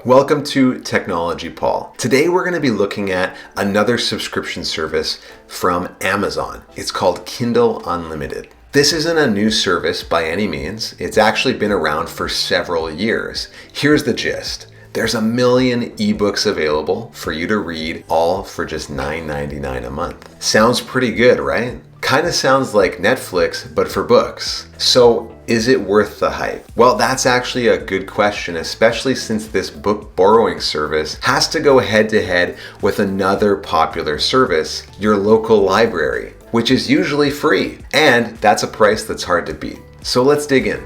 Welcome to Technology Paul. Today we're going to be looking at another subscription service from Amazon. It's called Kindle Unlimited. This isn't a new service by any means. It's actually been around for several years. Here's the gist. There's 1 million ebooks available for you to read, all for just $9.99 a month. Sounds pretty good, right? Kind of sounds like Netflix, but for books. So is it worth the hype? Well, that's actually a good question, especially since this book borrowing service has to go head to head with another popular service, your local library, which is usually free. And that's a price that's hard to beat. So let's dig in.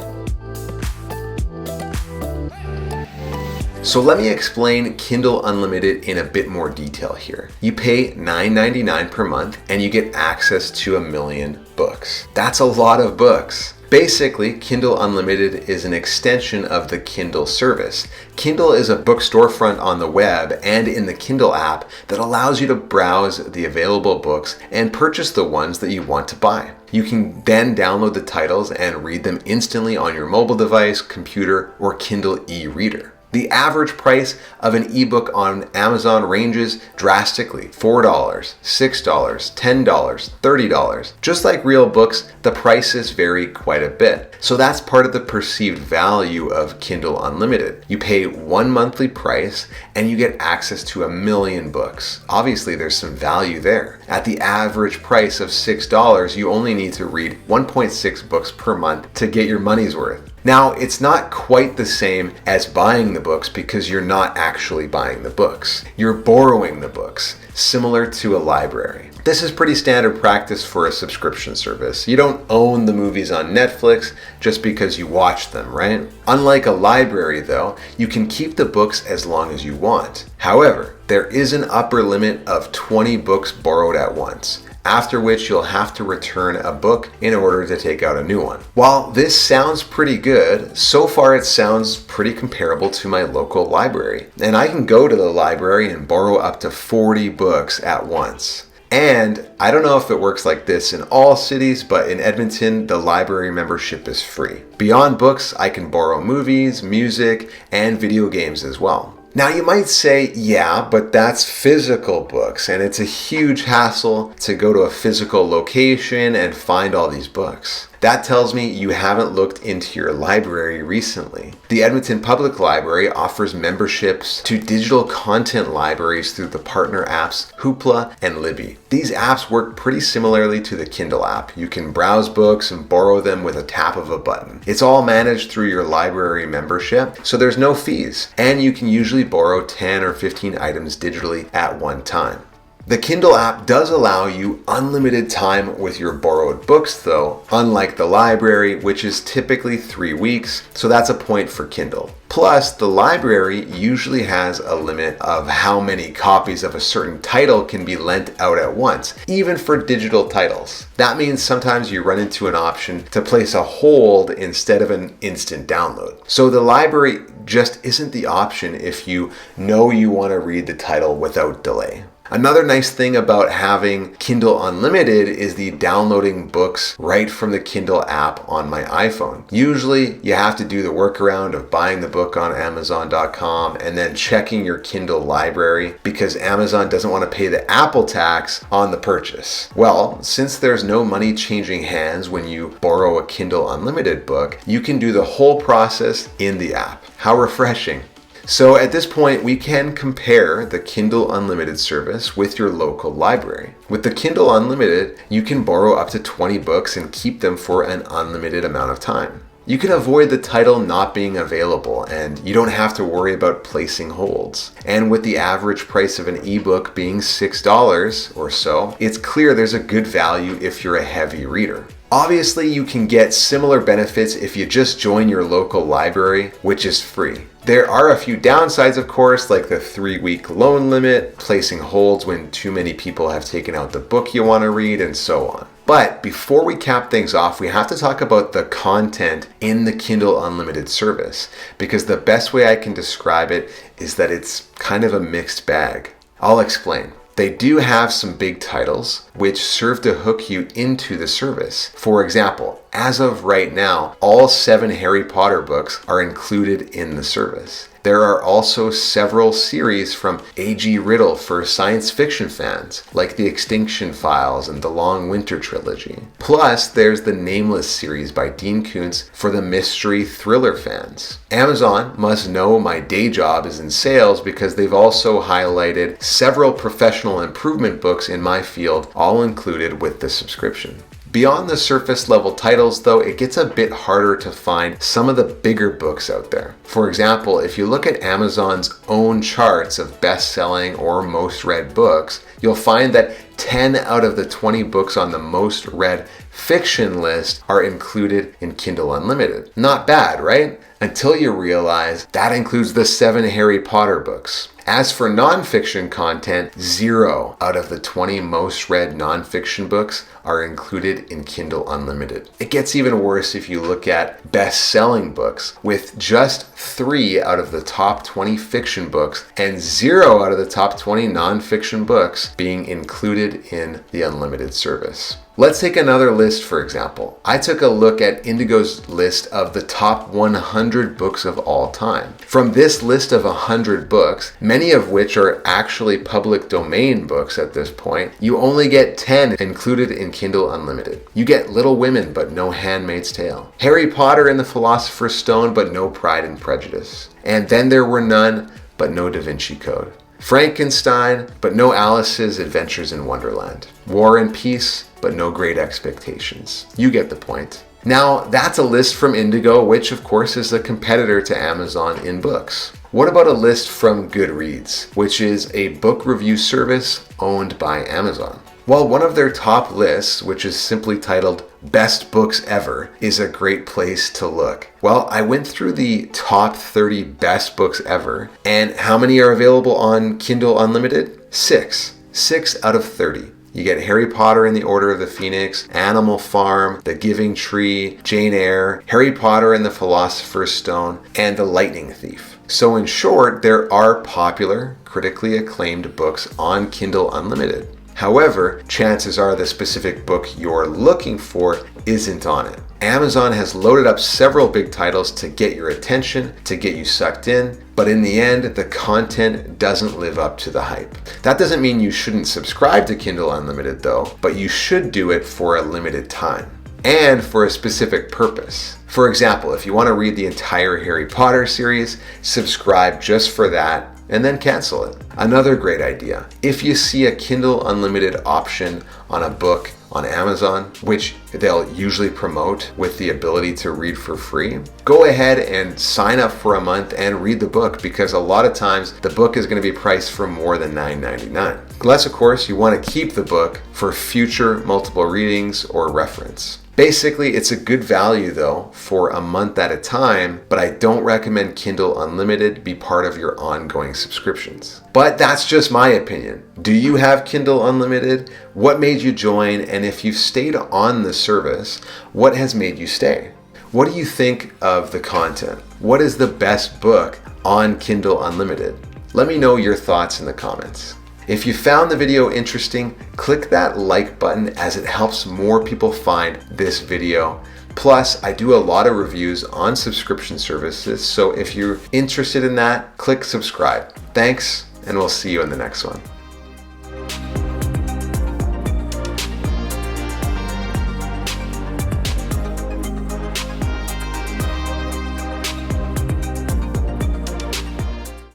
So let me explain Kindle Unlimited in a bit more detail here. You pay $9.99 per month and you get access to 1 million books. That's a lot of books. Basically, Kindle Unlimited is an extension of the Kindle service. Kindle is a book storefront on the web and in the Kindle app that allows you to browse the available books and purchase the ones that you want to buy. You can then download the titles and read them instantly on your mobile device, computer, or Kindle e-reader. The average price of an ebook on Amazon ranges drastically: $4, $6, $10, $30. Just like real books, the prices vary quite a bit. So that's part of the perceived value of Kindle Unlimited. You pay one monthly price and you get access to 1 million books. Obviously, there's some value there. At the average price of $6, you only need to read 1.6 books per month to get your money's worth. Now, it's not quite the same as buying the books because you're not actually buying the books. You're borrowing the books, similar to a library. This is pretty standard practice for a subscription service. You don't own the movies on Netflix just because you watch them, right? Unlike a library though, you can keep the books as long as you want. However, there is an upper limit of 20 books borrowed at once, after which you'll have to return a book in order to take out a new one. While this sounds pretty good, so far it sounds pretty comparable to my local library. And I can go to the library and borrow up to 40 books at once. And I don't know if it works like this in all cities, but in Edmonton, the library membership is free. Beyond books, I can borrow movies, music, and video games as well. Now you might say, yeah, but that's physical books and it's a huge hassle to go to a physical location and find all these books. That tells me you haven't looked into your library recently. The Edmonton Public Library offers memberships to digital content libraries through the partner apps Hoopla and Libby. These apps work pretty similarly to the Kindle app. You can browse books and borrow them with a tap of a button. It's all managed through your library membership, so there's no fees, and you can usually borrow 10 or 15 items digitally at one time. The Kindle app does allow you unlimited time with your borrowed books though, unlike the library, which is typically 3 weeks, so that's a point for Kindle. Plus, the library usually has a limit of how many copies of a certain title can be lent out at once, even for digital titles. That means sometimes you run into an option to place a hold instead of an instant download. So the library just isn't the option if you know you want to read the title without delay. Another nice thing about having Kindle Unlimited is the downloading books right from the Kindle app on my iPhone. Usually you have to do the workaround of buying the book on Amazon.com and then checking your Kindle library because Amazon doesn't want to pay the Apple tax on the purchase. Well, since there's no money changing hands when you borrow a Kindle Unlimited book, you can do the whole process in the app. How refreshing. So at this point, we can compare the Kindle Unlimited service with your local library. With the Kindle Unlimited, you can borrow up to 20 books and keep them for an unlimited amount of time. You can avoid the title not being available and you don't have to worry about placing holds. And with the average price of an ebook being $6 or so, it's clear there's a good value if you're a heavy reader. Obviously, you can get similar benefits if you just join your local library, which is free. There are a few downsides, of course, like the 3-week loan limit, placing holds when too many people have taken out the book you want to read, and so on. But before we cap things off, we have to talk about the content in the Kindle Unlimited service, because the best way I can describe it is that it's kind of a mixed bag. I'll explain. They do have some big titles which serve to hook you into the service. For example, as of right now, all 7 Harry Potter books are included in the service. There are also several series from A.G. Riddle for science fiction fans, like The Extinction Files and The Long Winter Trilogy. Plus, there's the Nameless series by Dean Koontz for the mystery thriller fans. Amazon must know my day job is in sales because they've also highlighted several professional improvement books in my field, all included with the subscription. Beyond the surface level titles though, it gets a bit harder to find some of the bigger books out there. For example, if you look at Amazon's own charts of best-selling or most read books, you'll find that 10 out of the 20 books on the most read fiction list are included in Kindle Unlimited. Not bad, right? Until you realize that includes the 7 Harry Potter books. As for nonfiction content, 0 out of the 20 most read nonfiction books are included in Kindle Unlimited. It gets even worse if you look at best-selling books, with just 3 out of the top 20 fiction books and 0 out of the top 20 nonfiction books being included in the Unlimited service. Let's take another list, for example. I took a look at Indigo's list of the top 100 books of all time. From this list of 100 books, many of which are actually public domain books at this point, you only get 10 included in Kindle Unlimited. You get Little Women, but no Handmaid's Tale. Harry Potter and the Philosopher's Stone, but no Pride and Prejudice. And Then There Were None, but no Da Vinci Code. Frankenstein, but no Alice's Adventures in Wonderland. War and Peace, but no Great Expectations. You get the point. Now, that's a list from Indigo, which of course is a competitor to Amazon in books. What about a list from Goodreads, which is a book review service owned by Amazon? While one of their top lists, which is simply titled Best Books Ever, is a great place to look. Well, I went through the top 30 best books ever, and how many are available on Kindle Unlimited? 6. 6 out of 30. You get Harry Potter and the Order of the Phoenix, Animal Farm, The Giving Tree, Jane Eyre, Harry Potter and the Philosopher's Stone, and The Lightning Thief. So in short, there are popular, critically acclaimed books on Kindle Unlimited. However, chances are the specific book you're looking for isn't on it. Amazon has loaded up several big titles to get your attention, to get you sucked in, but in the end, the content doesn't live up to the hype. That doesn't mean you shouldn't subscribe to Kindle Unlimited though, but you should do it for a limited time and for a specific purpose. For example, if you want to read the entire Harry Potter series, subscribe just for that and then cancel it. Another great idea, if you see a Kindle Unlimited option on a book on Amazon, which they'll usually promote with the ability to read for free, go ahead and sign up for a month and read the book, because a lot of times the book is going to be priced for more than $9.99. Unless, of course, you want to keep the book for future multiple readings or reference. Basically, it's a good value though for a month at a time, but I don't recommend Kindle Unlimited be part of your ongoing subscriptions. But that's just my opinion. Do you have Kindle Unlimited? What made you join? And if you've stayed on the service, what has made you stay? What do you think of the content? What is the best book on Kindle Unlimited? Let me know your thoughts in the comments. If you found the video interesting, click that like button as it helps more people find this video. Plus, I do a lot of reviews on subscription services, so if you're interested in that, click subscribe. Thanks, and we'll see you in the next one.